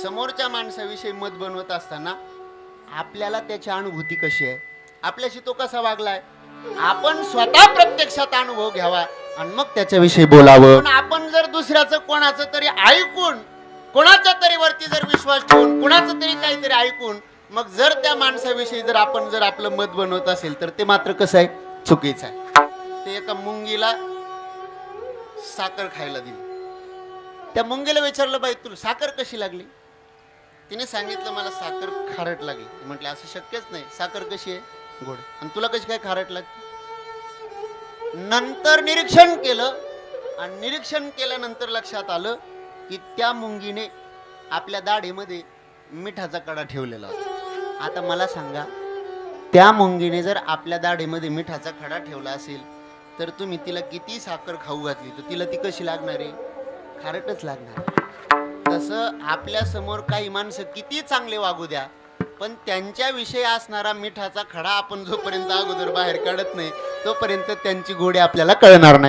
समोरच्या माणसाविषयी मत बनवत असताना आपल्याला त्याची अनुभूती कशी आहे, आपल्याशी तो कसा वागलाय, आपण स्वतः प्रत्यक्षात अनुभव घ्यावा आणि मग त्याच्याविषयी बोलावं. पण आपण जर दुसऱ्याचं कोणाचं तरी ऐकून, कोणाच्या तरी वरती जर विश्वास ठेवून, कोणाचं तरी काहीतरी ऐकून मग जर त्या माणसाविषयी जर आपण जर आपलं मत बनवत असेल तर ते मात्र कसं आहे, चुकीचं आहे. ते एका मुंगीला साखर खायला दिली. त्या मुंगीला विचारलं, बाई तुला साखर कशी लागली? तिने सांगितलं, मला साखर खारट लागली. म्हटलं असं शक्यच नाही, साखर कशी आहे, गोड. आणि तुला कशी काय खारट लागते? नंतर निरीक्षण केलं आणि निरीक्षण केल्यानंतर लक्षात आलं की त्या मुंगीने आपल्या दाढीमध्ये मिठाचा कडा ठेवलेला होता. आता मला सांगा, त्या मुंगीने जर आपल्या दाढीमध्ये मिठाचा खडा ठेवला असेल तर तुम्ही तिला किती साखर खाऊ घातली तर तिला ती कशी लागणार आहे, खारटच लागणार. तसं आपल्या समोर काही माणसं किती चांगले वागू द्या, पण त्यांच्याविषयी असणारा मिठाचा खडा आपण जोपर्यंत अगोदर बाहेर काढत नाही तोपर्यंत त्यांची गोडी आपल्याला कळणार नाही.